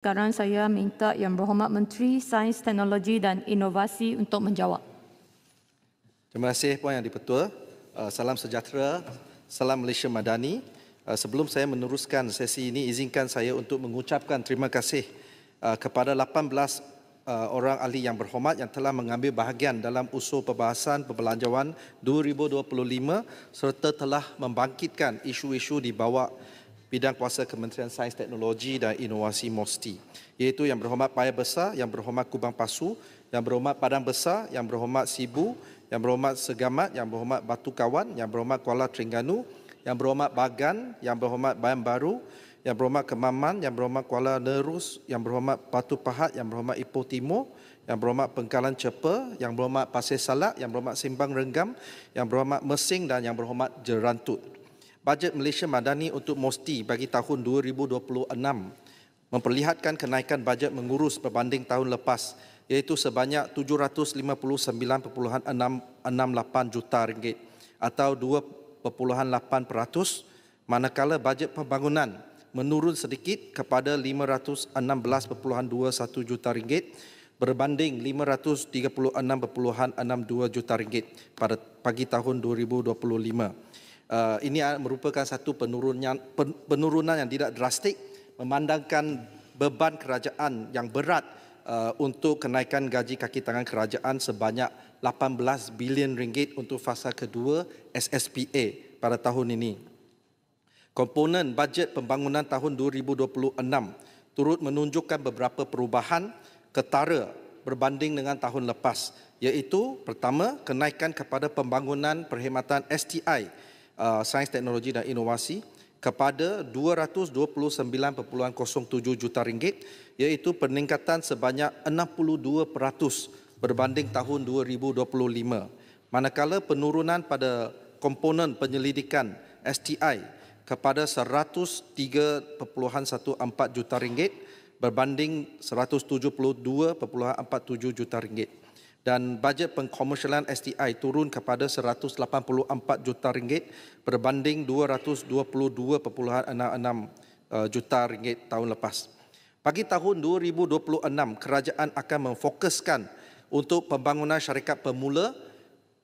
Sekarang saya minta Yang Berhormat Menteri Sains, Teknologi dan Inovasi untuk menjawab. Terima kasih Puan Yang di-Pertua. Salam sejahtera, salam Malaysia Madani. Sebelum saya meneruskan sesi ini, izinkan saya untuk mengucapkan terima kasih kepada 18 orang ahli yang berhormat yang telah mengambil bahagian dalam usul perbahasan perbelanjaan 2025 serta telah membangkitkan isu-isu di bawah bidang kuasa Kementerian Sains, Teknologi dan Inovasi MOSTI, iaitu Yang Berhormat Paya Besar, Yang Berhormat Kubang Pasu, Yang Berhormat Padang Besar, Yang Berhormat Sibu, Yang Berhormat Segamat, Yang Berhormat Batu Kawan, Yang Berhormat Kuala Terengganu, Yang Berhormat Bagan, Yang Berhormat Bayan Baru, Yang Berhormat Kemaman, Yang Berhormat Kuala Nerus, Yang Berhormat Batu Pahat, Yang Berhormat Ipoh Timur, Yang Berhormat Pengkalan Cepa, Yang Berhormat Pasir Salak, Yang Berhormat Sembang Renggam, Yang Berhormat Mesing dan Yang Berhormat Jerantut. Bajet Malaysia Madani untuk MOSTI bagi tahun 2026 memperlihatkan kenaikan bajet mengurus berbanding tahun lepas, iaitu sebanyak RM759.68 juta atau 2.8%, manakala bajet pembangunan menurun sedikit kepada RM516.21 juta berbanding RM536.62 juta pada pagi tahun 2025. Ini merupakan satu penurunan yang tidak drastik memandangkan beban kerajaan yang berat untuk kenaikan gaji kaki tangan kerajaan sebanyak RM18 bilion untuk fasa kedua SSPA pada tahun ini. Komponen bajet pembangunan tahun 2026 turut menunjukkan beberapa perubahan ketara berbanding dengan tahun lepas, iaitu pertama, kenaikan kepada pembangunan perkhidmatan STI Sains, Teknologi dan Inovasi kepada RM229.07 juta, iaitu peningkatan sebanyak 62% berbanding tahun 2025. Manakala penurunan pada komponen penyelidikan STI kepada RM103.14 juta berbanding RM172.47 juta. Dan bajet pengkomersialan STI turun kepada RM184 juta berbanding RM222.66 juta tahun lepas. Bagi tahun 2026, kerajaan akan memfokuskan untuk pembangunan syarikat pemula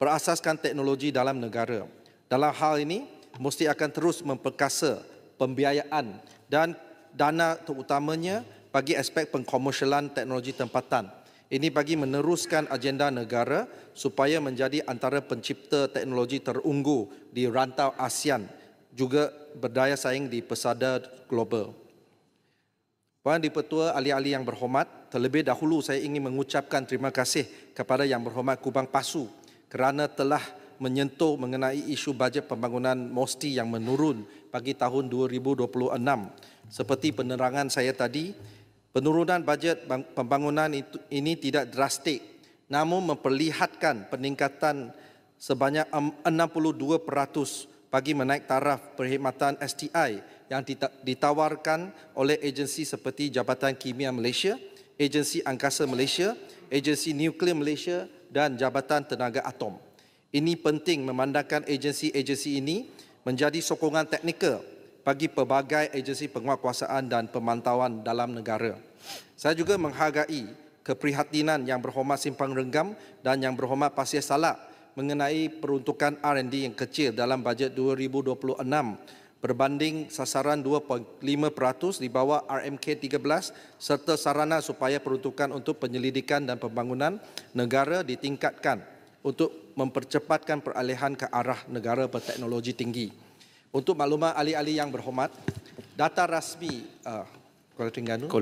berasaskan teknologi dalam negara. Dalam hal ini, mesti akan terus memperkasa pembiayaan dan dana terutamanya bagi aspek pengkomersialan teknologi tempatan. Ini bagi meneruskan agenda negara supaya menjadi antara pencipta teknologi terunggu di rantau ASEAN, juga berdaya saing di pesada global. Puan di-Pertua, ahli-ahli yang berhormat, terlebih dahulu saya ingin mengucapkan terima kasih kepada Yang Berhormat Kubang Pasu kerana telah menyentuh mengenai isu bajet pembangunan MOSTI yang menurun bagi tahun 2026. Seperti penerangan saya tadi, penurunan bajet pembangunan ini tidak drastik, namun memperlihatkan peningkatan sebanyak 62% bagi menaik taraf perkhidmatan STI yang ditawarkan oleh agensi seperti Jabatan Kimia Malaysia, Agensi Angkasa Malaysia, Agensi Nuklear Malaysia dan Jabatan Tenaga Atom. Ini penting memandangkan agensi-agensi ini menjadi sokongan teknikal bagi pelbagai agensi penguatkuasaan dan pemantauan dalam negara. Saya juga menghargai keprihatinan Yang Berhormat Simpang Renggam dan Yang Berhormat Pasir Salak mengenai peruntukan R&D yang kecil dalam bajet 2026 berbanding sasaran 2.5% di bawah RMK 13 serta sarana supaya peruntukan untuk penyelidikan dan pembangunan negara ditingkatkan untuk mempercepatkan peralihan ke arah negara berteknologi tinggi. Untuk maklumat ahli-ahli yang berhormat, data rasmi Kuala Terengganu.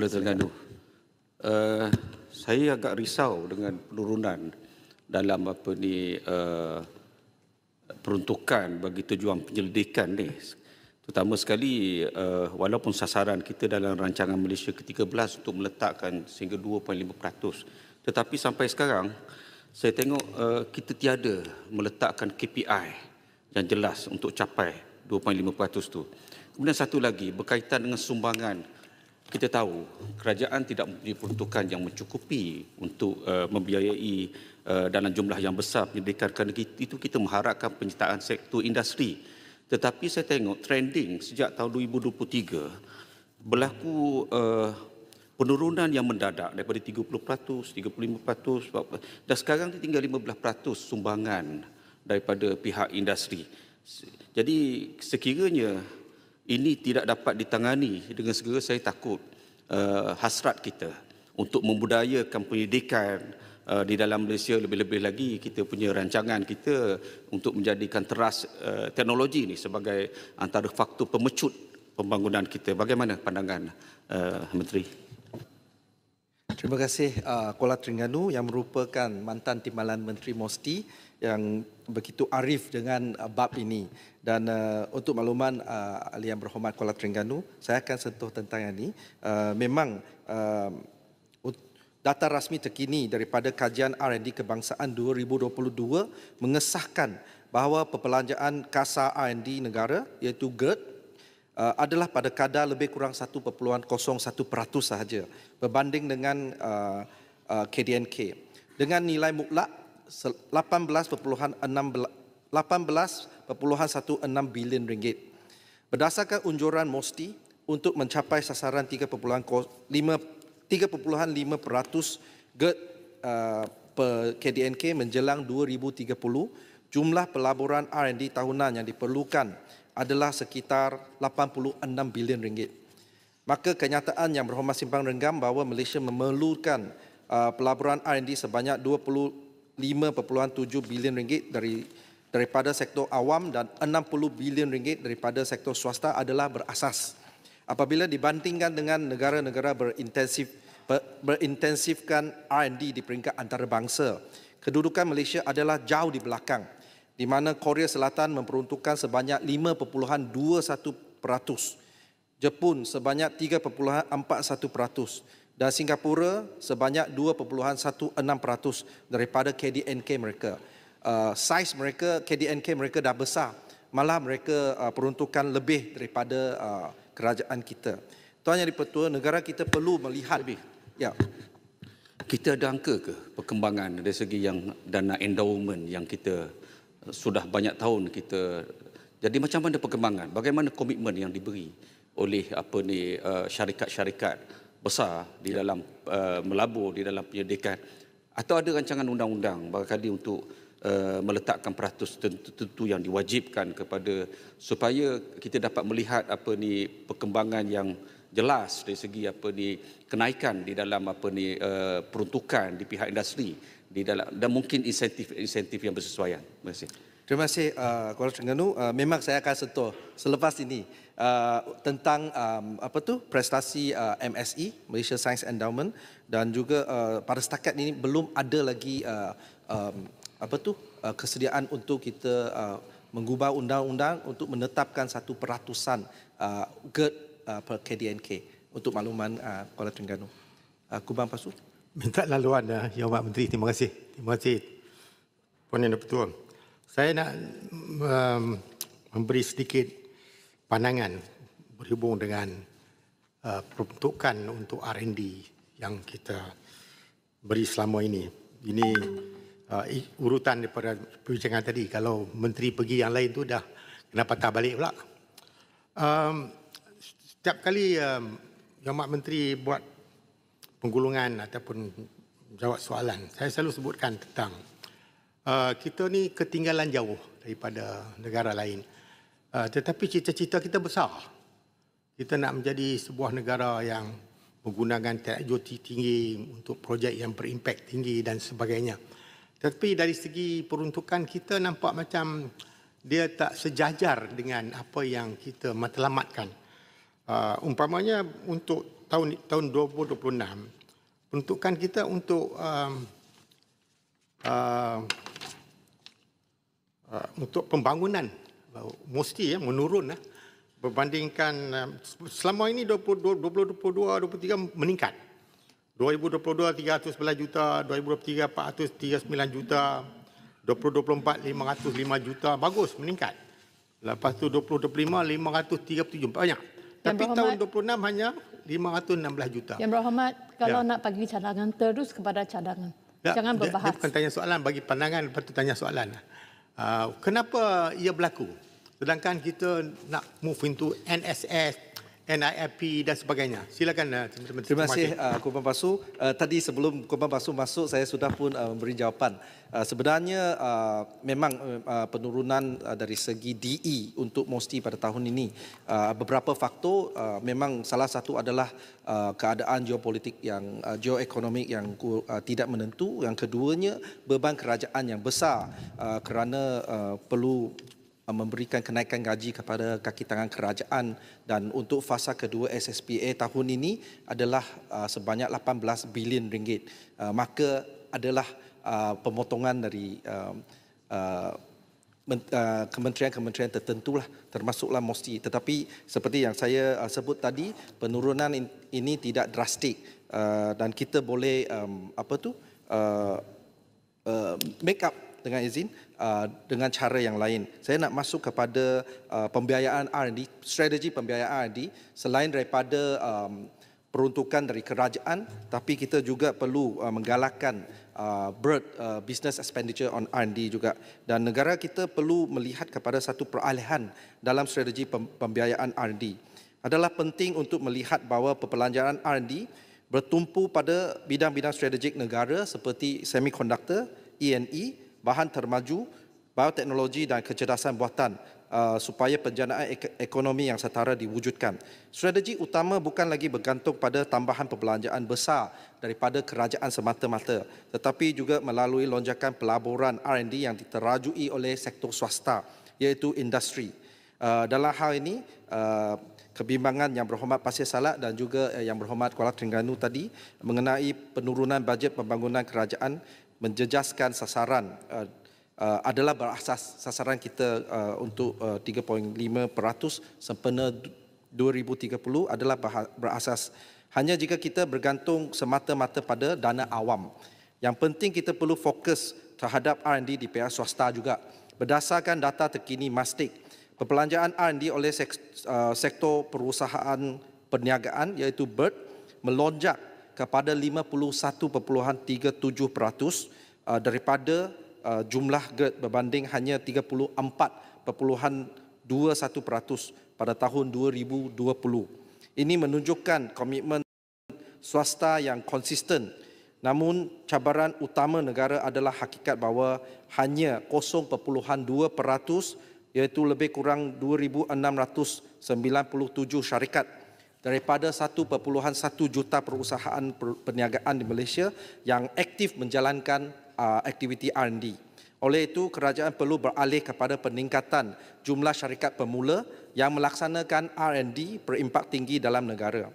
Saya agak risau dengan penurunan dalam peruntukan bagi tujuan penyelidikan ni. Terutama sekali walaupun sasaran kita dalam rancangan Malaysia ke-13 untuk meletakkan sehingga 2.5%, tetapi sampai sekarang saya tengok kita tiada meletakkan KPI yang jelas untuk capai 2.5% tu. Kemudian satu lagi berkaitan dengan sumbangan. Kita tahu kerajaan tidak mempunyai peruntukan yang mencukupi untuk membiayai dalam jumlah yang besar pendidikan. Kerana itu kita mengharapkan penyertaan sektor industri. Tetapi saya tengok trending sejak tahun 2023 berlaku penurunan yang mendadak daripada 30%, 35%, dan sekarang ni tinggal 15% sumbangan daripada pihak industri. Jadi sekiranya ini tidak dapat ditangani dengan segera, saya takut hasrat kita untuk membudayakan pendidikan di dalam Malaysia, lebih-lebih lagi kita punya rancangan kita untuk menjadikan teras teknologi ini sebagai antara faktor pemecut pembangunan kita. Bagaimana pandangan Menteri? Terima kasih Kuala Terengganu yang merupakan mantan timbalan Menteri Mosti yang begitu arif dengan bab ini. Dan untuk makluman ahli yang berhormat Kuala Terengganu, saya akan sentuh tentang ini. Memang data rasmi terkini daripada kajian R&D kebangsaan 2022 mengesahkan bahawa perbelanjaan kasar R&D negara iaitu GERD adalah pada kadar lebih kurang 1.01% sahaja berbanding dengan KDNK dengan nilai mutlak 18.16 bilion ringgit. Berdasarkan unjuran Mosti untuk mencapai sasaran 3.5% GERD per KDNK menjelang 2030, jumlah pelaburan R&D tahunan yang diperlukan adalah sekitar 86 bilion ringgit. Maka kenyataan yang berhormat Simpang Renggam bahawa Malaysia memerlukan pelaburan R&D sebanyak 25.7 bilion ringgit daripada sektor awam dan 60 bilion ringgit daripada sektor swasta adalah berasas. Apabila dibandingkan dengan negara-negara berintensifkan R&D di peringkat antarabangsa, kedudukan Malaysia adalah jauh di belakang, di mana Korea Selatan memperuntukkan sebanyak 5.21%, Jepun sebanyak 3.41% dan Singapura sebanyak 2.16% daripada KDNK mereka. Saiz mereka, KDNK mereka dah besar, malah mereka peruntukan lebih daripada kerajaan kita. Tuan Yang di-Pertua, negara kita perlu melihat lebih. Ya. Kita ada angka ke perkembangan dari segi yang dana endowment yang kita sudah banyak tahun kita, jadi macam mana perkembangan, bagaimana komitmen yang diberi oleh syarikat-syarikat besar di dalam melabur di dalam penyedikan, atau ada rancangan undang-undang barangkali untuk meletakkan peratus tertentu yang diwajibkan kepada supaya kita dapat melihat perkembangan yang jelas dari segi kenaikan di dalam peruntukan di pihak industri di dalam, dan mungkin insentif yang bersesuaian. Terima kasih. Terima kasih Kuala Terengganu. Memang saya akan sentuh selepas ini tentang prestasi MSE, Malaysia Science Endowment, dan juga pada setakat ini belum ada lagi kesediaan untuk kita mengubah undang-undang untuk menetapkan 1% GERD per KDNK untuk makluman Kuala Terengganu. Kubang Pasu. Minta laluan Yang Hormat Menteri. Terima kasih. Terima kasih Puan Yang di-Pertua. Saya nak memberi sedikit pandangan berhubung dengan peruntukan untuk R&D yang kita beri selama ini. Ini urutan daripada perbincangan tadi. Kalau Menteri pergi yang lain tu dah kena patah balik pula. Setiap kali Yang Hormat Menteri buat penggulungan ataupun jawab soalan, saya selalu sebutkan tentang kita ni ketinggalan jauh daripada negara lain. Tetapi cita-cita kita besar. Kita nak menjadi sebuah negara yang menggunakan teknologi tinggi untuk projek yang berimpak tinggi dan sebagainya. Tetapi dari segi peruntukan kita nampak macam dia tak sejajar dengan apa yang kita matlamatkan. Umpamanya untuk tahun 2026, peruntukan kita untuk pembangunan mesti menurun berbandingkan selama ini 2022-2023 meningkat. 2022 311 juta, 2023 439 juta, 2024 505 juta, bagus meningkat. Lepas tu 2025 537 banyak. Tapi tahun 26 hanya 516 juta. Yang berhormat, kalau nak bagi cadangan, terus kepada cadangan. Jangan berbahas. Dia bukan tanya soalan, bagi pandangan, lepas tu tanya soalan. Kenapa ia berlaku? Sedangkan kita nak move into NSS, NIIP dan sebagainya. Silakan teman-teman. Terima kasih Kumpang Basu. Tadi sebelum Kumpang Basu masuk, saya sudah pun memberi jawapan. Sebenarnya memang penurunan dari segi DE untuk MOSTI pada tahun ini beberapa faktor. Memang salah satu adalah keadaan geopolitik yang geoekonomik yang tidak menentu. Yang keduanya beban kerajaan yang besar kerana perlu memberikan kenaikan gaji kepada kaki tangan kerajaan, dan untuk fasa kedua SSPA tahun ini adalah sebanyak 18 bilion ringgit. Maka adalah pemotongan dari kementerian-kementerian tertentulah, termasuklah MOSTI. Tetapi seperti yang saya sebut tadi, penurunan ini tidak drastik dan kita boleh make up dengan izin dengan cara yang lain. Saya nak masuk kepada pembiayaan R&D, strategi pembiayaan R&D selain daripada peruntukan dari kerajaan, tapi kita juga perlu menggalakkan business expenditure on R&D juga. Dan negara kita perlu melihat kepada satu peralihan dalam strategi pembiayaan R&D. Adalah penting untuk melihat bahawa perbelanjaan R&D bertumpu pada bidang-bidang strategik negara seperti semiconductor, E&E, bahan termaju, bioteknologi dan kecerdasan buatan supaya penjanaan ekonomi yang setara diwujudkan. Strategi utama bukan lagi bergantung pada tambahan perbelanjaan besar daripada kerajaan semata-mata, tetapi juga melalui lonjakan pelaburan R&D yang diterajui oleh sektor swasta, iaitu industri. Dalam hal ini, kebimbangan Yang Berhormat Pasir Salak dan juga Yang Berhormat Kuala Terengganu tadi mengenai penurunan bajet pembangunan kerajaan menjejaskan sasaran adalah berasas sasaran kita untuk 3.5% sempena 2030 adalah berasas hanya jika kita bergantung semata-mata pada dana awam. Yang penting kita perlu fokus terhadap R&D di pihak swasta juga. Berdasarkan data terkini Mastic, perbelanjaan R&D oleh sektor perusahaan perniagaan iaitu BERT melonjak kepada 51.37% daripada jumlah GERD berbanding hanya 34.21% pada tahun 2020. Ini menunjukkan komitmen swasta yang konsisten. Namun cabaran utama negara adalah hakikat bahawa hanya 0.2% iaitu lebih kurang 2,697 syarikat daripada 1.1 juta perusahaan perniagaan di Malaysia yang aktif menjalankan aktiviti R&D. Oleh itu, kerajaan perlu beralih kepada peningkatan jumlah syarikat pemula yang melaksanakan R&D berimpak tinggi dalam negara.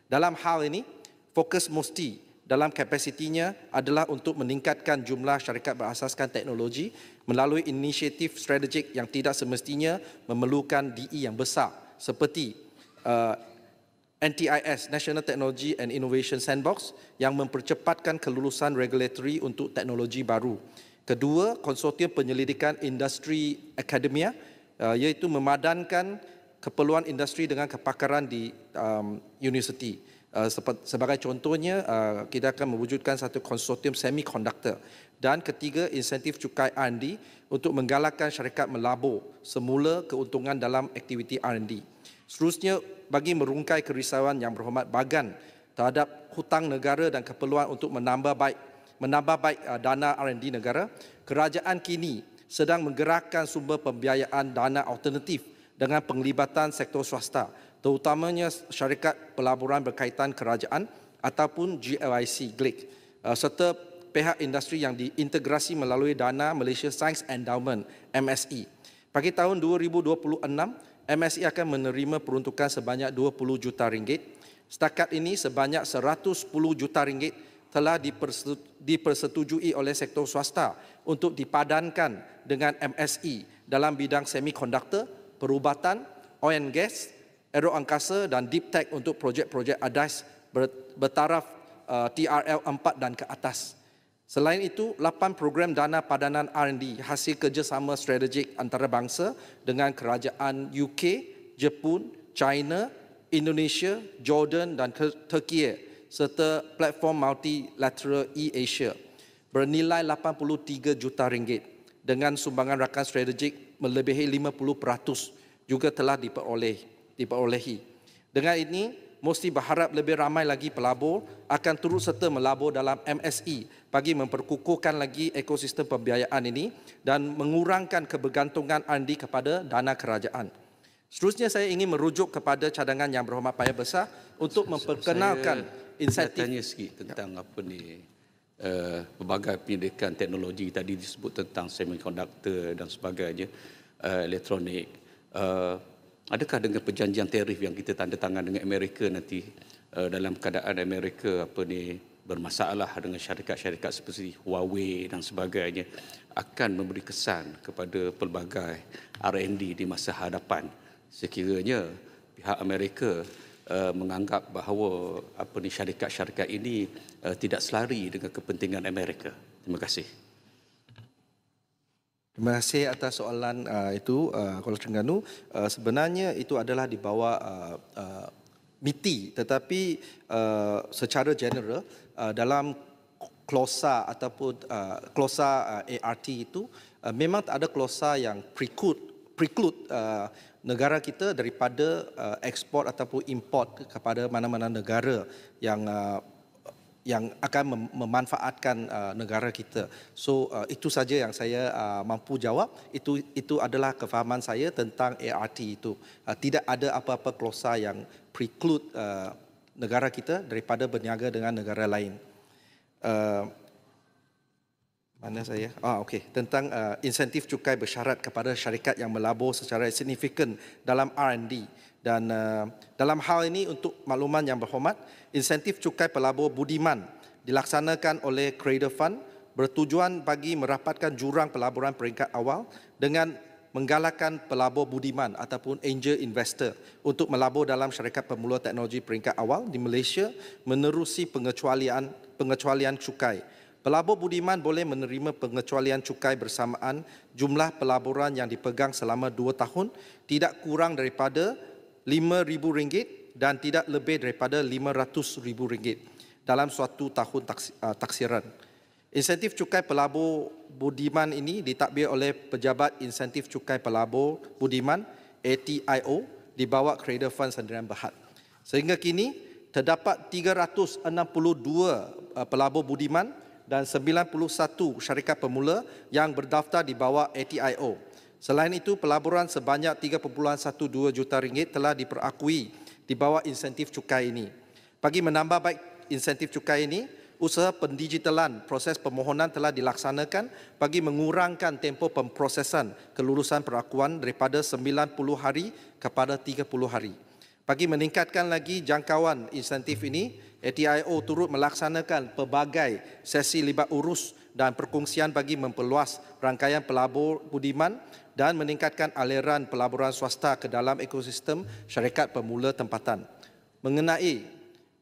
Dalam hal ini, fokus MOSTI dalam kapasitinya adalah untuk meningkatkan jumlah syarikat berasaskan teknologi melalui inisiatif strategik yang tidak semestinya memerlukan DE yang besar seperti NTIS, National Technology and Innovation Sandbox, yang mempercepatkan kelulusan regulatory untuk teknologi baru. Kedua, konsortium penyelidikan industri akademia, iaitu memadankan keperluan industri dengan kepakaran di universiti. Sebagai contohnya, kita akan mewujudkan satu konsortium semiconductor. Dan ketiga, insentif cukai R&D untuk menggalakkan syarikat melabur semula keuntungan dalam aktiviti R&D. Seterusnya, bagi merungkai kerisauan Yang Berhormat Bagan terhadap hutang negara dan keperluan untuk menambah baik dana R&D negara, kerajaan kini sedang menggerakkan sumber pembiayaan dana alternatif dengan penglibatan sektor swasta, terutamanya syarikat pelaburan berkaitan kerajaan ataupun GLIC, serta pihak industri yang diintegrasi melalui dana Malaysia Science Endowment, MSE. Bagi tahun 2026, MSE akan menerima peruntukan sebanyak 20 juta ringgit. Setakat ini sebanyak 110 juta ringgit telah dipersetujui oleh sektor swasta untuk dipadankan dengan MSE dalam bidang semiconductor, perubatan, oil and gas, aeroangkasa dan deep tech untuk projek-projek ADAIS bertaraf TRL 4 dan ke atas. Selain itu, 8 program dana padanan R&D hasil kerjasama strategik antarabangsa dengan kerajaan UK, Jepun, China, Indonesia, Jordan dan Turki serta platform multilateral e-Asia bernilai 83 juta ringgit dengan sumbangan rakan strategik melebihi 50% juga telah diperolehi. Dengan ini, mesti berharap lebih ramai lagi pelabur akan turut serta melabur dalam MSE bagi memperkukuhkan lagi ekosistem pembiayaan ini dan mengurangkan kebergantungan R&D kepada dana kerajaan. Seterusnya saya ingin merujuk kepada cadangan Yang Berhormat Paya Besar untuk memperkenalkan insentif. Saya tanya sikit tentang apa ni pelbagai pendidikan teknologi tadi disebut tentang semiconductor dan sebagainya, elektronik. Adakah dengan perjanjian tarif yang kita tanda tangan dengan Amerika nanti dalam keadaan Amerika bermasalah dengan syarikat-syarikat seperti Huawei dan sebagainya akan memberi kesan kepada pelbagai R&D di masa hadapan sekiranya pihak Amerika menganggap bahawa syarikat-syarikat ini tidak selari dengan kepentingan Amerika. Terima kasih. Terima kasih atas soalan itu, Kuala Terengganu. Sebenarnya itu adalah di bawah MITI, tetapi secara general dalam klausa ataupun klausa ART itu memang tak ada klausa yang preclude negara kita daripada ekspor ataupun import kepada mana-mana negara yang akan memanfaatkan negara kita. So itu saja yang saya mampu jawab. Itu adalah kefahaman saya tentang ART itu. Tidak ada apa-apa klausa yang preclude negara kita daripada berniaga dengan negara lain. Mana saya? Okey. Tentang insentif cukai bersyarat kepada syarikat yang melabur secara signifikan dalam R&D. Dan dalam hal ini, untuk makluman Yang Berhormat, insentif cukai pelabur budiman dilaksanakan oleh Cradle Fund bertujuan bagi merapatkan jurang pelaburan peringkat awal dengan menggalakkan pelabur budiman ataupun angel investor untuk melabur dalam syarikat pemula teknologi peringkat awal di Malaysia menerusi pengecualian cukai. Pelabur budiman boleh menerima pengecualian cukai bersamaan jumlah pelaburan yang dipegang selama 2 tahun tidak kurang daripada RM5,000 dan tidak lebih daripada RM500,000 dalam suatu tahun taksiran. Insentif cukai pelabur budiman ini ditadbir oleh Pejabat Insentif Cukai Pelabur Budiman ATIO di bawah Cradle Fund Sendirian Berhad. Sehingga kini terdapat 362 pelabur budiman dan 91 syarikat pemula yang berdaftar di bawah ATIO. Selain itu, pelaburan sebanyak RM3.12 juta telah diperakui di bawah insentif cukai ini. Bagi menambah baik insentif cukai ini, usaha pendigitalan proses permohonan telah dilaksanakan bagi mengurangkan tempoh pemprosesan kelulusan perakuan daripada 90 hari kepada 30 hari. Bagi meningkatkan lagi jangkauan insentif ini, ATIO turut melaksanakan pelbagai sesi libat urus dan perkongsian bagi memperluas rangkaian pelabur budiman dan meningkatkan aliran pelaburan swasta ke dalam ekosistem syarikat pemula tempatan. Mengenai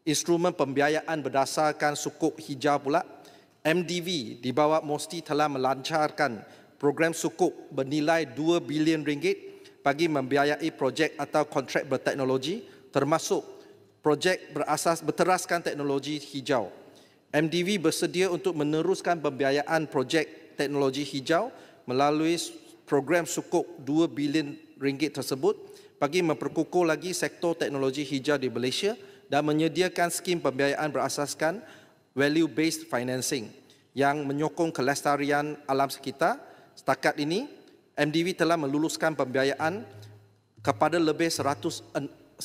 instrumen pembiayaan berdasarkan sukuk hijau pula, MDV di bawah MOSTI telah melancarkan program sukuk bernilai RM2 bilion bagi membiayai projek atau kontrak berteknologi termasuk projek berteraskan teknologi hijau. MDV bersedia untuk meneruskan pembiayaan projek teknologi hijau melalui program sukuk RM2 bilion tersebut bagi memperkukuh lagi sektor teknologi hijau di Malaysia dan menyediakan skim pembiayaan berasaskan value-based financing yang menyokong kelestarian alam sekitar. Setakat ini, MDV telah meluluskan pembiayaan kepada lebih 164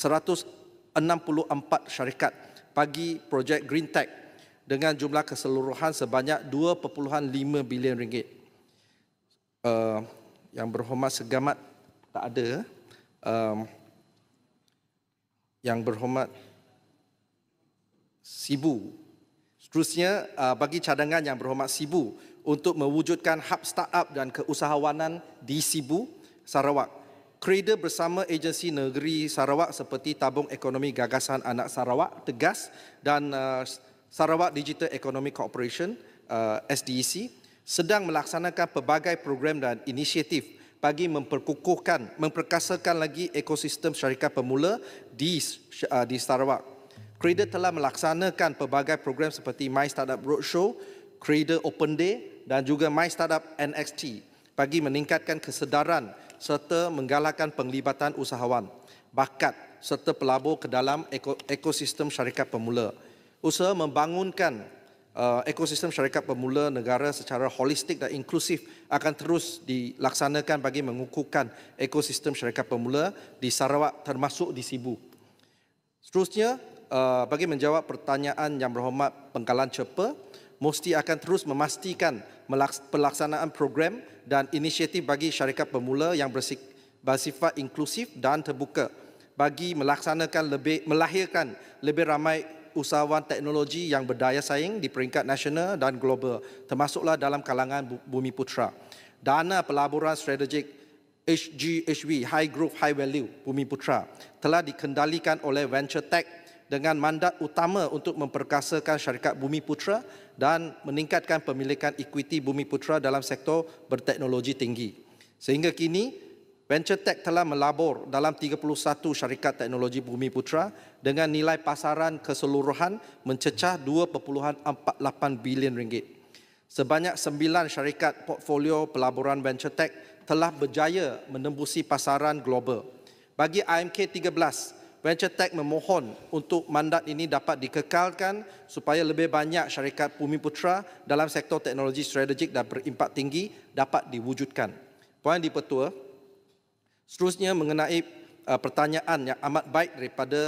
syarikat bagi projek Green Tech dengan jumlah keseluruhan sebanyak RM2.5 bilion. Yang Berhormat Segamat tak ada. Yang Berhormat Sibu. Seterusnya, bagi cadangan Yang Berhormat Sibu untuk mewujudkan hub startup dan keusahawanan di Sibu, Sarawak. Cradle bersama agensi negeri Sarawak seperti Tabung Ekonomi Gagasan Anak Sarawak, TEGAS, dan Sarawak Digital Economy Corporation, SDEC, sedang melaksanakan pelbagai program dan inisiatif bagi memperkasakan lagi ekosistem syarikat pemula di Sarawak. Cradle telah melaksanakan pelbagai program seperti My Startup Roadshow, Cradle Open Day dan juga My Startup NXT bagi meningkatkan kesedaran serta menggalakkan penglibatan usahawan, bakat serta pelabur ke dalam ekosistem syarikat pemula. Usaha membangunkan ekosistem syarikat pemula negara secara holistik dan inklusif akan terus dilaksanakan bagi mengukuhkan ekosistem syarikat pemula di Sarawak termasuk di Sibu. Seterusnya, bagi menjawab pertanyaan Yang Berhormat Penggalan Cepa, MOSTI akan terus memastikan pelaksanaan program dan inisiatif bagi syarikat pemula yang bersifat inklusif dan terbuka bagi melahirkan lebih ramai usahawan teknologi yang berdaya saing di peringkat nasional dan global, termasuklah dalam kalangan Bumiputera. Dana pelaburan strategik HGHV, High Growth High Value Bumiputera, telah dikendalikan oleh Venture Tech dengan mandat utama untuk memperkasakan syarikat Bumiputera dan meningkatkan pemilikan ekuiti Bumiputera dalam sektor berteknologi tinggi. Sehingga kini, Venture Tech telah melabur dalam 31 syarikat teknologi Bumiputera dengan nilai pasaran keseluruhan mencecah 2.48 bilion ringgit. Sebanyak 9 syarikat portfolio pelaburan Venture Tech telah berjaya menembusi pasaran global. Bagi IMK 13, Venture Tech memohon untuk mandat ini dapat dikekalkan supaya lebih banyak syarikat Bumiputera dalam sektor teknologi strategik dan berimpak tinggi dapat diwujudkan. Puan Dipertua, seterusnya mengenai pertanyaan yang amat baik daripada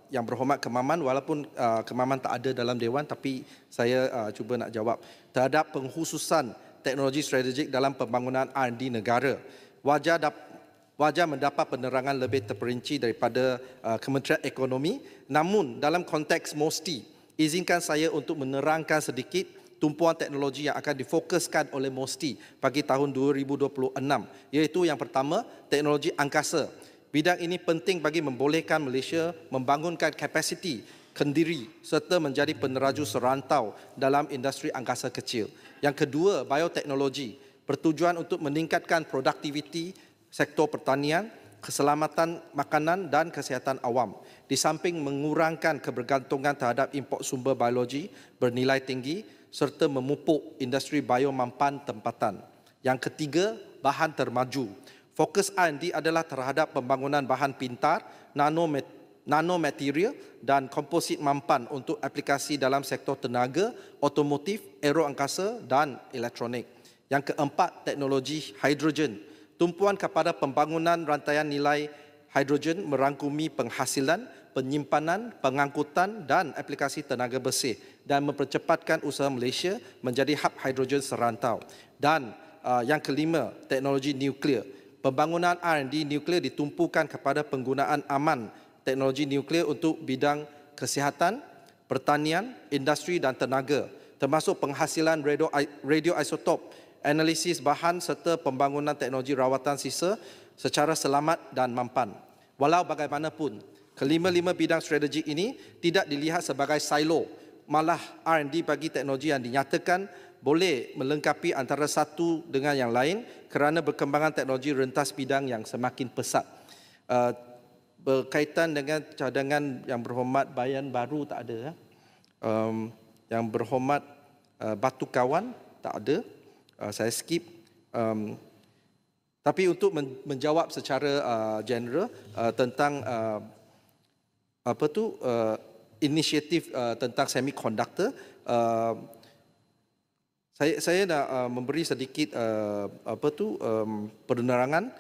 Yang Berhormat Kemaman, walaupun Kemaman tak ada dalam Dewan, tapi saya cuba nak jawab terhadap pengkhususan teknologi strategik dalam pembangunan R&D negara. Wajar mendapat penerangan lebih terperinci daripada Kementerian Ekonomi, namun dalam konteks MOSTI, izinkan saya untuk menerangkan sedikit tumpuan teknologi yang akan difokuskan oleh MOSTI bagi tahun 2026, iaitu yang pertama, teknologi angkasa. Bidang ini penting bagi membolehkan Malaysia membangunkan kapasiti kendiri serta menjadi peneraju serantau dalam industri angkasa kecil. Yang kedua, bioteknologi, bertujuan untuk meningkatkan produktiviti sektor pertanian, keselamatan makanan dan kesihatan awam, di samping mengurangkan kebergantungan terhadap import sumber biologi bernilai tinggi serta memupuk industri biomampan tempatan. Yang ketiga, bahan termaju. Fokus R&D adalah terhadap pembangunan bahan pintar, nanomaterial dan komposit mampan untuk aplikasi dalam sektor tenaga, otomotif, aeroangkasa dan elektronik. Yang keempat, teknologi hidrogen. Tumpuan kepada pembangunan rantaian nilai hidrogen merangkumi penghasilan, penyimpanan, pengangkutan dan aplikasi tenaga bersih dan mempercepatkan usaha Malaysia menjadi hub hidrogen serantau. Dan yang kelima, teknologi nuklear. Pembangunan R&D nuklear ditumpukan kepada penggunaan aman teknologi nuklear untuk bidang kesihatan, pertanian, industri dan tenaga, termasuk penghasilan radioisotop, analisis bahan serta pembangunan teknologi rawatan sisa secara selamat dan mampan. Walau bagaimanapun, kelima-lima bidang strategik ini tidak dilihat sebagai silo, malah R&D bagi teknologi yang dinyatakan boleh melengkapi antara satu dengan yang lain kerana berkembangan teknologi rentas bidang yang semakin pesat. Berkaitan dengan cadangan Yang Berhormat Bayan Baru tak ada. Yang Berhormat Batu Kawan tak ada. Saya skip. Tapi untuk menjawab secara general tentang inisiatif tentang semiconductor, saya nak memberi sedikit penerangan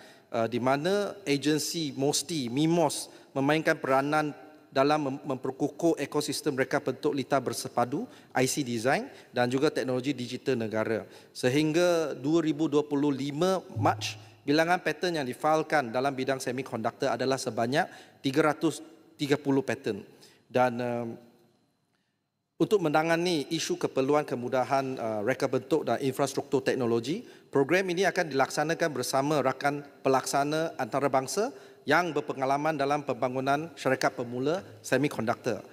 di mana agensi MOSTI, MIMOS memainkan peranan dalam memperkukuh ekosistem reka bentuk litar bersepadu, IC design dan juga teknologi digital negara. Sehingga 2025 Mac, bilangan paten yang difailkan dalam bidang semiconductor adalah sebanyak 330 paten. Dan untuk menangani isu keperluan kemudahan reka bentuk dan infrastruktur teknologi, program ini akan dilaksanakan bersama rakan pelaksana antarabangsa yang berpengalaman dalam pembangunan syarikat pemula semiconductor.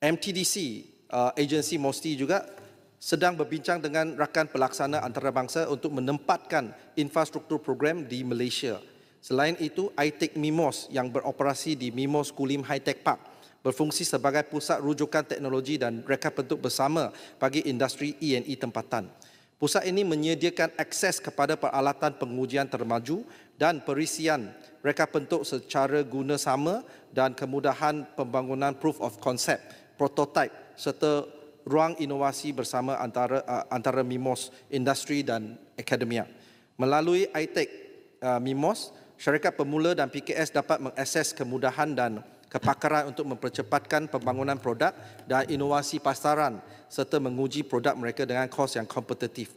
MTDC, agensi MOSTI juga sedang berbincang dengan rakan pelaksana antarabangsa untuk menempatkan infrastruktur program di Malaysia. Selain itu, iTech MIMOS yang beroperasi di MIMOS Kulim High Tech Park berfungsi sebagai pusat rujukan teknologi dan reka bentuk bersama bagi industri E&E tempatan. Pusat ini menyediakan akses kepada peralatan pengujian termaju dan perisian reka bentuk secara guna sama dan kemudahan pembangunan proof of concept, prototype serta ruang inovasi bersama antara MIMOS, industri dan akademia. Melalui iTech MIMOS, syarikat pemula dan PKS dapat mengakses kemudahan dan kepakaran untuk mempercepatkan pembangunan produk dan inovasi pasaran serta menguji produk mereka dengan kos yang kompetitif.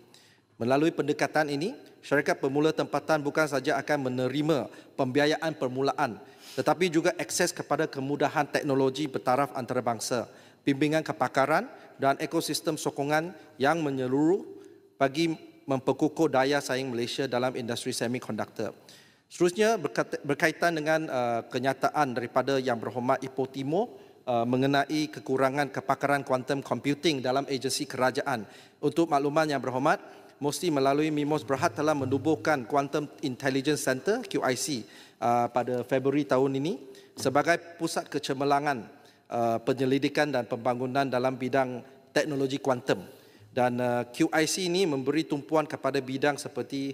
Melalui pendekatan ini, syarikat pemula tempatan bukan saja akan menerima pembiayaan permulaan tetapi juga akses kepada kemudahan teknologi bertaraf antarabangsa, bimbingan kepakaran dan ekosistem sokongan yang menyeluruh bagi memperkukuh daya saing Malaysia dalam industri semikonduktor. Seterusnya berkaitan dengan kenyataan daripada Yang Berhormat Ipoh Timur mengenai kekurangan kepakaran kuantum computing dalam agensi kerajaan. Untuk makluman Yang Berhormat, MOSTI melalui MIMOS Berhad telah menubuhkan Quantum Intelligence Center QIC pada Februari tahun ini sebagai pusat kecemerlangan penyelidikan dan pembangunan dalam bidang teknologi kuantum. Dan QIC ini memberi tumpuan kepada bidang seperti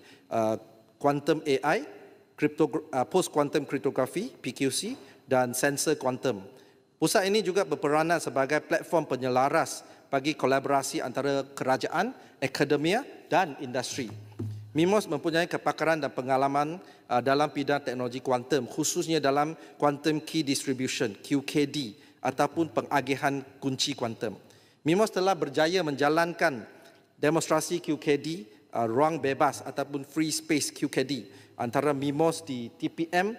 quantum AI, post-quantum cryptography, PQC, dan sensor kuantum. Pusat ini juga berperanan sebagai platform penyelaras bagi kolaborasi antara kerajaan, akademia dan industri. MIMOS mempunyai kepakaran dan pengalaman dalam bidang teknologi kuantum, khususnya dalam quantum key distribution, QKD, ataupun pengagihan kunci kuantum. MIMOS telah berjaya menjalankan demonstrasi QKD, ruang bebas ataupun free space QKD antara MIMOS di TPM,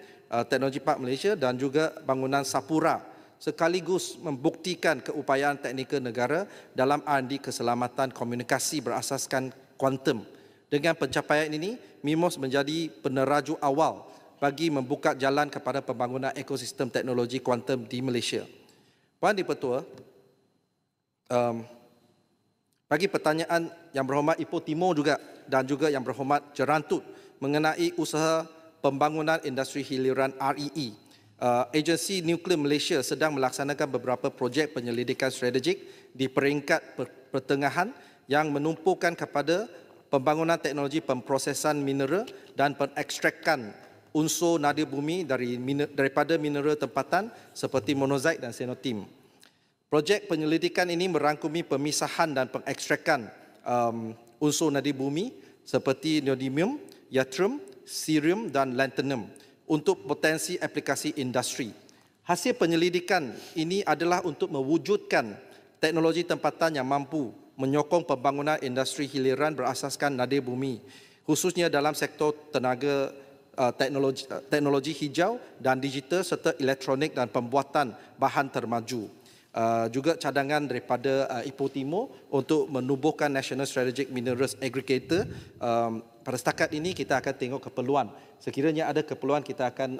Teknologi Park Malaysia dan juga bangunan Sapura, sekaligus membuktikan keupayaan teknikal negara dalam R&D keselamatan komunikasi berasaskan kuantum. Dengan pencapaian ini, MIMOS menjadi peneraju awal bagi membuka jalan kepada pembangunan ekosistem teknologi kuantum di Malaysia. Puan Di-Pertua, bagi pertanyaan Yang Berhormat Ipoh Timur juga dan juga Yang Berhormat Jerantut mengenai usaha pembangunan industri hiliran REE, Agensi Nuklear Malaysia sedang melaksanakan beberapa projek penyelidikan strategik di peringkat pertengahan yang menumpukan kepada pembangunan teknologi pemprosesan mineral dan pengekstrakan unsur nadir bumi daripada mineral tempatan seperti monazite dan xenotim. Projek penyelidikan ini merangkumi pemisahan dan pengekstrakan unsur nadir bumi seperti neodymium, yttrium, cerium dan lanthanum untuk potensi aplikasi industri. Hasil penyelidikan ini adalah untuk mewujudkan teknologi tempatan yang mampu menyokong pembangunan industri hiliran berasaskan nadir bumi, khususnya dalam sektor tenaga teknologi hijau dan digital serta elektronik dan pembuatan bahan termaju. Juga cadangan daripada Ipoh Timur untuk menubuhkan National Strategic Minerals Aggregator. Pada setakat ini kita akan tengok keperluan. Sekiranya ada keperluan kita akan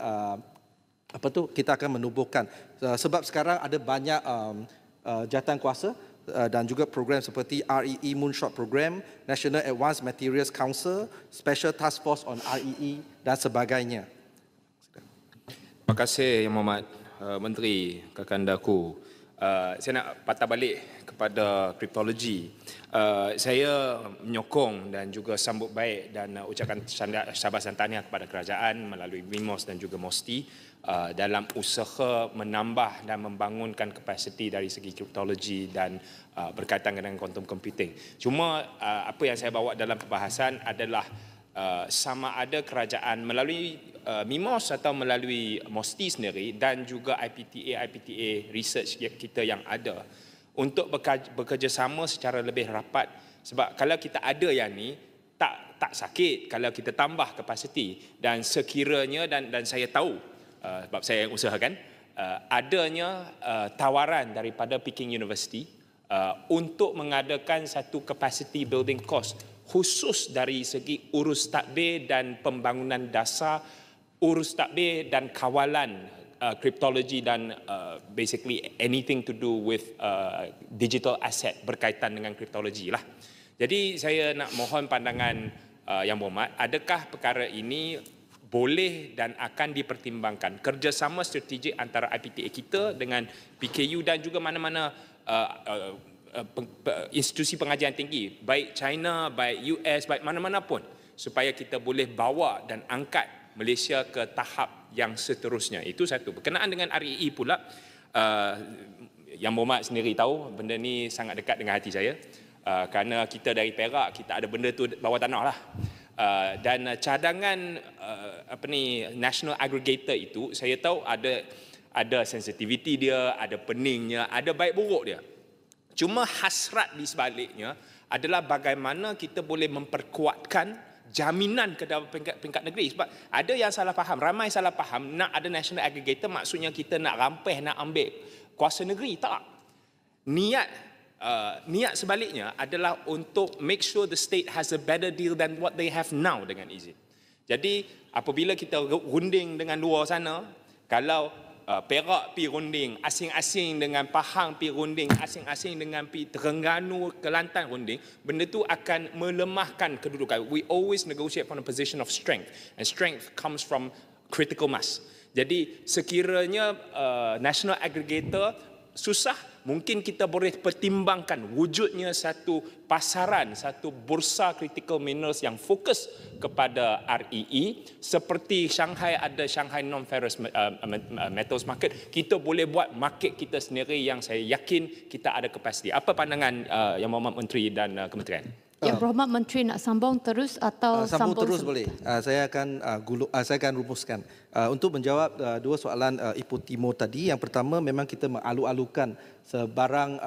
kita akan menubuhkan. Sebab sekarang ada banyak jawatan kuasa dan juga program seperti REE Moonshot Program, National Advanced Materials Council, Special Task Force on REE dan sebagainya. Terima kasih Yang Berhormat Menteri Kakandaku. Saya nak patah balik kepada kriptologi. Saya menyokong dan juga sambut baik dan ucapkan syabas dan tahniah kepada kerajaan melalui MIMOS dan juga MOSTI dalam usaha menambah dan membangunkan kapasiti dari segi kriptologi dan berkaitan dengan quantum computing. Cuma apa yang saya bawa dalam perbahasan adalah sama ada kerajaan melalui MIMOS atau melalui MOSTI sendiri dan juga IPTA research kita yang ada untuk bekerjasama secara lebih rapat. Sebab kalau kita ada yang ni tak sakit kalau kita tambah kapasiti, dan sekiranya dan saya tahu sebab saya yang usahakan adanya tawaran daripada Peking University untuk mengadakan satu capacity building course khusus dari segi urus tadbir dan pembangunan dasar, urus tadbir dan kawalan kriptologi dan basically anything to do with digital asset berkaitan dengan kriptologi lah. Jadi saya nak mohon pandangan Yang Berhormat, adakah perkara ini boleh dan akan dipertimbangkan kerjasama strategik antara IPTA kita dengan PKU dan juga mana-mana institusi pengajian tinggi, baik China, baik US, baik mana-mana pun, supaya kita boleh bawa dan angkat Malaysia ke tahap yang seterusnya. Itu satu. Berkenaan dengan REE pula, Yang Berhormat sendiri tahu benda ni sangat dekat dengan hati saya. Kerana kita dari Perak, kita ada benda tu bawah tanah lah. Dan cadangan National Aggregator itu, saya tahu ada sensitivity dia, ada peningnya, ada baik buruk dia. Cuma hasrat di sebaliknya adalah bagaimana kita boleh memperkuatkan jaminan ke dalam peringkat negeri. Sebab ada yang salah faham, ramai salah faham, nak ada National Aggregator maksudnya kita nak rampeh, nak ambil kuasa negeri. Tak. Niat sebaliknya adalah untuk make sure the state has a better deal than what they have now dengan izin. Jadi apabila kita runding dengan luar sana, kalau Perak pi runding, asing-asing dengan Pahang pi runding, asing-asing dengan pi Terengganu, Kelantan runding, benda tu akan melemahkan kedudukan. We always negotiate from a position of strength, and strength comes from critical mass. Jadi sekiranya National Aggregator susah, mungkin kita boleh pertimbangkan wujudnya satu pasaran, satu bursa critical minerals yang fokus kepada REE, seperti Shanghai ada Shanghai Non-Ferrous Metals Market. Kita boleh buat market kita sendiri yang saya yakin kita ada kapasiti. Apa pandangan Yang Berhormat Menteri dan Kementerian? Yang Berhormat Menteri nak sambung terus atau sambung terus boleh. Saya akan rumuskan. Untuk menjawab dua soalan Ibu Timur tadi, yang pertama memang kita mengalu-alukan sebarang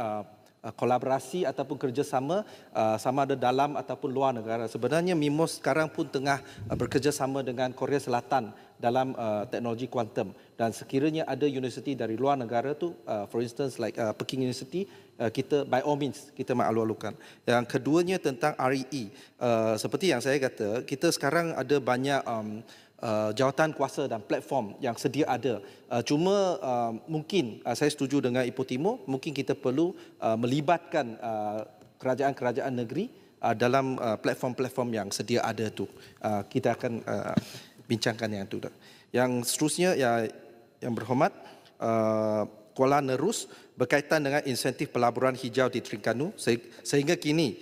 kolaborasi ataupun kerjasama sama ada dalam ataupun luar negara. Sebenarnya MIMOS sekarang pun tengah bekerjasama dengan Korea Selatan dalam teknologi kuantum, dan sekiranya ada universiti dari luar negara tu, for instance like Peking University, kita by all means kita mengalu-alukan. Yang keduanya tentang REE, seperti yang saya kata, kita sekarang ada banyak jawatan kuasa dan platform yang sedia ada. Cuma mungkin saya setuju dengan Ibu Timur, mungkin kita perlu melibatkan kerajaan-kerajaan negeri dalam platform-platform yang sedia ada tu. Kita akan bincangkan yang itu. Yang seterusnya, Yang Berhormat, Kuala Nerus berkaitan dengan insentif pelaburan hijau di Terengganu, sehingga kini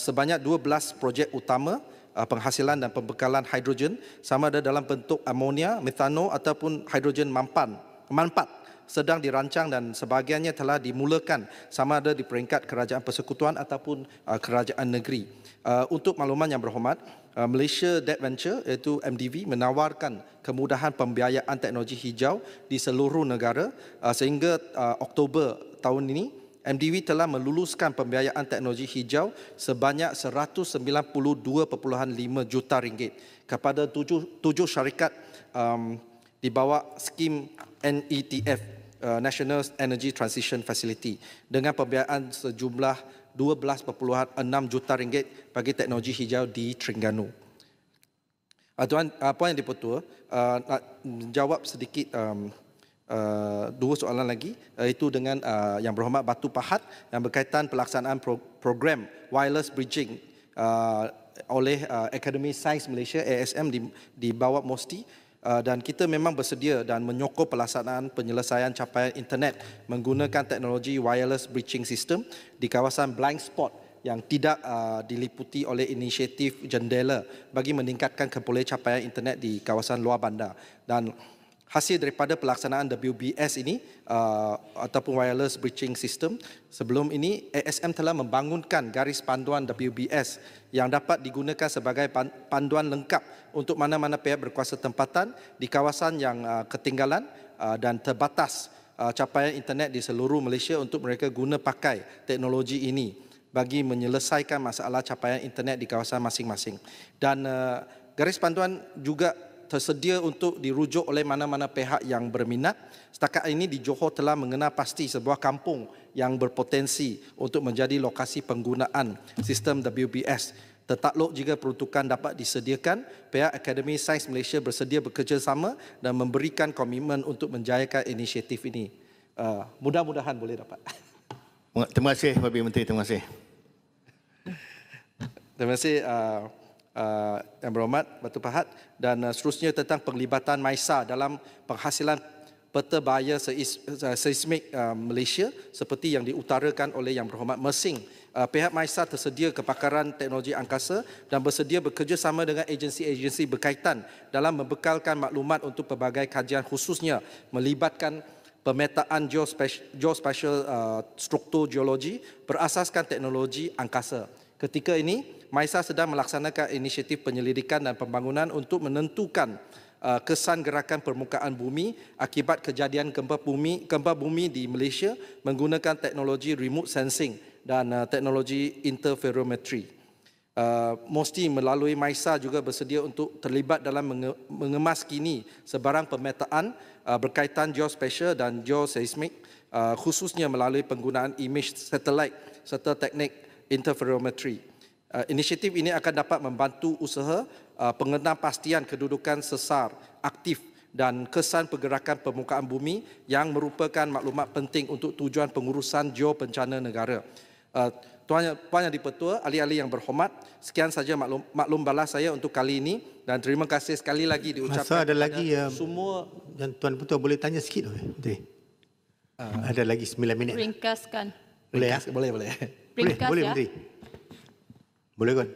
sebanyak 12 projek utama penghasilan dan pembekalan hidrogen sama ada dalam bentuk amonia, metanol ataupun hidrogen manfaat sedang dirancang dan sebahagiannya telah dimulakan sama ada di peringkat kerajaan persekutuan ataupun kerajaan negeri. Untuk makluman Yang Berhormat, Malaysia Debt Venture iaitu MDV menawarkan kemudahan pembiayaan teknologi hijau di seluruh negara sehingga Oktober tahun ini. MDV telah meluluskan pembiayaan teknologi hijau sebanyak 192.5 juta ringgit kepada tujuh syarikat di bawah skim NETF, National Energy Transition Facility, dengan pembiayaan sejumlah 12.6 juta ringgit bagi teknologi hijau di Terengganu. Tuan Puan Yang Dipertua, nak jawab sedikit dua soalan lagi, iaitu dengan Yang Berhormat Batu Pahat yang berkaitan pelaksanaan program wireless bridging oleh Akademi Sains Malaysia ASM di bawah MOSTI, dan kita memang bersedia dan menyokong pelaksanaan penyelesaian capaian internet menggunakan teknologi wireless bridging system di kawasan blind spot yang tidak diliputi oleh inisiatif jendela bagi meningkatkan keboleh capaian internet di kawasan luar bandar. Dan hasil daripada pelaksanaan WBS ini ataupun wireless bridging system, sebelum ini ASM telah membangunkan garis panduan WBS yang dapat digunakan sebagai panduan lengkap untuk mana-mana pihak berkuasa tempatan di kawasan yang ketinggalan dan terbatas capaian internet di seluruh Malaysia untuk mereka guna pakai teknologi ini bagi menyelesaikan masalah capaian internet di kawasan masing-masing. Dan garis panduan juga tersedia untuk dirujuk oleh mana-mana pihak yang berminat. Setakat ini di Johor telah mengenal pasti sebuah kampung yang berpotensi untuk menjadi lokasi penggunaan sistem WBS. Tertakluk jika peruntukan dapat disediakan, pihak Akademi Sains Malaysia bersedia bekerjasama dan memberikan komitmen untuk menjayakan inisiatif ini. Mudah-mudahan boleh dapat. Terima kasih Pak Menteri, terima kasih. Terima kasih Yang Berhormat Batu Pahat, dan seterusnya tentang penglibatan MISA dalam penghasilan peta bahaya seismik Malaysia seperti yang diutarakan oleh Yang Berhormat Mersing. Pihak MISA tersedia kepakaran teknologi angkasa dan bersedia bekerjasama dengan agensi-agensi berkaitan dalam membekalkan maklumat untuk pelbagai kajian, khususnya melibatkan pemetaan geospatial struktur geologi berasaskan teknologi angkasa. Ketika ini, MISA sedang melaksanakan inisiatif penyelidikan dan pembangunan untuk menentukan kesan gerakan permukaan bumi akibat kejadian gempa bumi di Malaysia menggunakan teknologi remote sensing dan teknologi interferometry. Mesti melalui MISA juga bersedia untuk terlibat dalam mengemaskini sebarang pemetaan berkaitan geospatial dan geoseismik, khususnya melalui penggunaan imej satelit serta teknik interferometry. Inisiatif ini akan dapat membantu usaha pengenalpastian kedudukan sesar, aktif dan kesan pergerakan permukaan bumi yang merupakan maklumat penting untuk tujuan pengurusan geobencana negara. Puan Yang di-Pertua, ahli-ahli yang berhormat, sekian saja maklum balas saya untuk kali ini dan terima kasih sekali lagi diucapkan Masa ada lagi semua. dan Tuan Pertua boleh tanya sikit Menteri? Ada lagi 9 minit. Ringkaskan. Boleh ya? Boleh. Ringkas boleh ya. Menteri. Boleh kan?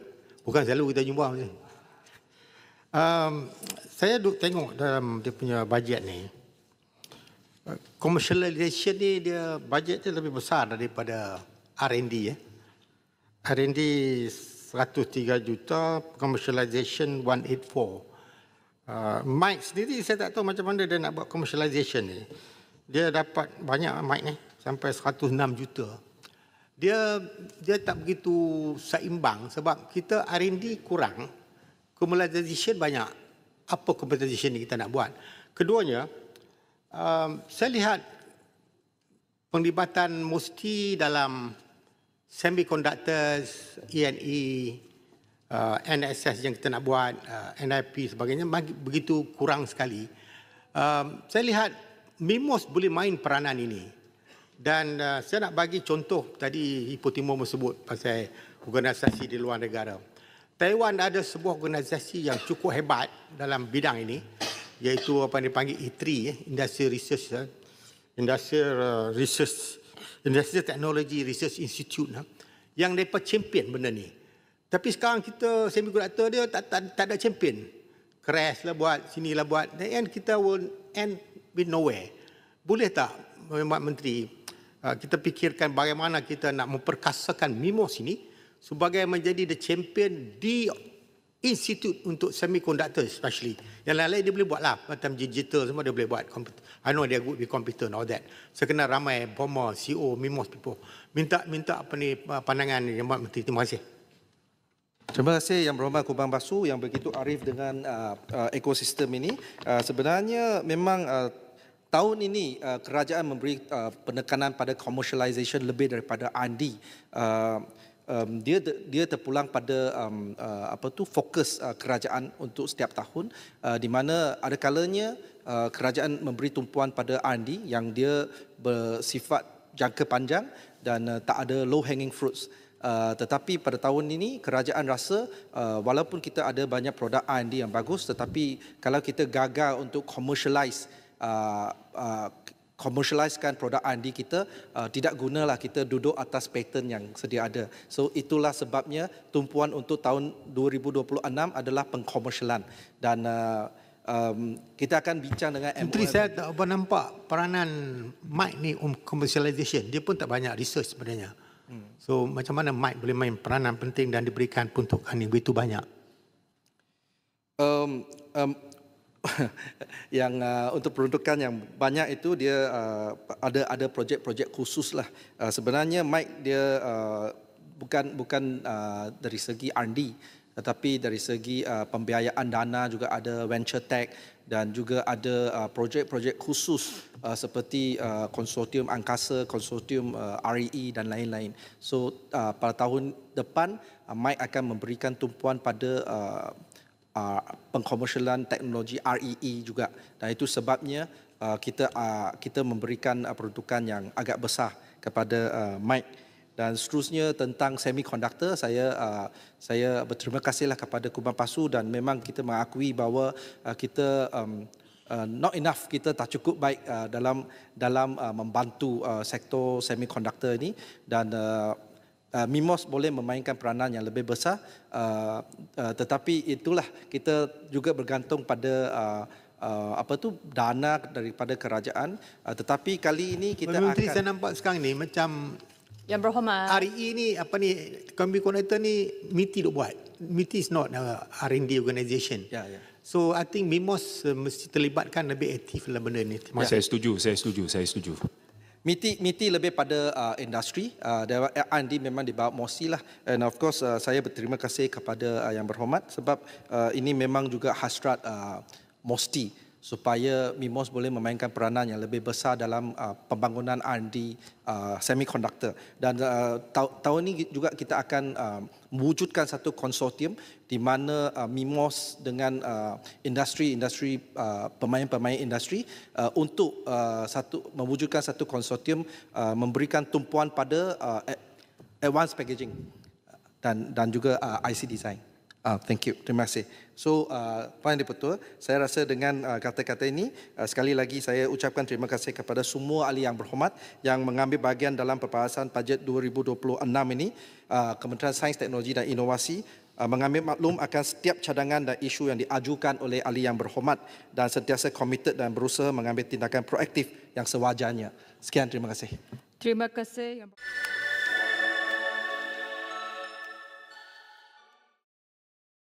Bukan selalu kita jumpa Menteri. Saya duk tengok dalam dia punya bajet ni. Commercialization ni dia bajet dia lebih besar daripada R&D ya. R&D 103 juta, commercialization 184. Mike sendiri saya tak tahu macam mana dia nak buat commercialization ni. Dia dapat banyak mic ni sampai 106 juta. Dia tak begitu seimbang sebab kita R&D kurang, commercialization banyak. Apa commercialization ni kita nak buat? Keduanya, saya lihat penglibatan mesti dalam semiconductors, E&E, NSS yang kita nak buat, NIP sebagainya begitu kurang sekali. Saya lihat MIMOS boleh main peranan ini. Dan saya nak bagi contoh, tadi Ipoh Timur sebut pasal organisasi di luar negara. Taiwan ada sebuah organisasi yang cukup hebat dalam bidang ini, iaitu apa yang dipanggil I3, Industrial Technology Research Institute, yang mereka champion benda ni. Tapi sekarang kita semiconductor dia tak ada champion. Crash lah buat, sinilah buat, dan kita will end with nowhere. Boleh tak Menteri, kita fikirkan bagaimana kita nak memperkasakan MIMOS ini sebagai menjadi the champion di institute untuk semiconductor especially. Yang lain-lain dia boleh buat lah, macam digital semua dia boleh buat. I know dia good with computer and all that. Saya kenal ramai former CEO MIMOS people. Minta apa ni pandangan Yang Berhormat Menteri. Terima kasih. Terima kasih Yang Berhormat Kubang Basu yang begitu arif dengan ekosistem ini. Sebenarnya memang tahun ini kerajaan memberi penekanan pada commercialization lebih daripada R&D. Dia terpulang pada fokus kerajaan untuk setiap tahun, di mana ada kalanya kerajaan memberi tumpuan pada R&D yang dia bersifat jangka panjang dan tak ada low hanging fruits. Tetapi pada tahun ini kerajaan rasa walaupun kita ada banyak produk R&D yang bagus, tetapi kalau kita gagal untuk commercializekan produk R&D kita, tidak gunalah kita duduk atas patent yang sedia ada. So itulah sebabnya tumpuan untuk tahun 2026 adalah pengkomersialan. Dan kita akan bincang dengan MOF. Menteri, saya tak apa nampak peranan Mike ni commercialization. Dia pun tak banyak research sebenarnya. So macam mana Mike boleh main peranan penting dan diberikan peruntukan yang begitu banyak? Yang untuk peruntukan yang banyak itu dia ada projek-projek khusus lah. Sebenarnya Mike dia bukan dari segi R&D, tetapi dari segi pembiayaan dana juga ada venture tech dan juga ada projek-projek khusus seperti konsortium angkasa, konsortium REE dan lain-lain. So pada tahun depan Mike akan memberikan tumpuan pada pengkomersialan teknologi REE juga, dan itu sebabnya kita memberikan peruntukan yang agak besar kepada Mike. Dan seterusnya tentang semiconductor, saya berterima kasihlah kepada Kubang Pasu, dan memang kita mengakui bahawa kita not enough, kita tak cukup baik dalam membantu sektor semiconductor ini, dan MIMOS boleh memainkan peranan yang lebih besar, tetapi itulah kita juga bergantung pada dana daripada kerajaan, tetapi kali ini kita Menteri, akan saya nampak sekarang ni macam Yang Berhormat, RE ni Combi Connector ni MITI duk buat. MITI is not a R&D organisation. Ya. So I think MIMOS mesti terlibatkan lebih aktif dalam benda ni. Terima kasih. Saya setuju. MITI lebih pada industri, R&D memang di bawah MOSI lah. And of course saya berterima kasih kepada Yang Berhormat sebab ini memang juga hasrat MOSTI supaya MIMOS boleh memainkan peranan yang lebih besar dalam pembangunan R&D semiconductor. Dan tahun ini juga kita akan mewujudkan satu konsortium di mana MIMOS dengan industri pemain-pemain industri untuk mewujudkan satu konsortium memberikan tumpuan pada advanced packaging dan juga IC design. Thank you. Terima kasih. So, Puan Dipertua, saya rasa dengan kata-kata ini, sekali lagi saya ucapkan terima kasih kepada semua ahli yang berhormat yang mengambil bahagian dalam perbahasan bajet 2026 ini. Kementerian Sains, Teknologi dan Inovasi mengambil maklum akan setiap cadangan dan isu yang diajukan oleh ahli yang berhormat dan sentiasa komited dan berusaha mengambil tindakan proaktif yang sewajarnya. Sekian, terima kasih. terima kasih. Yang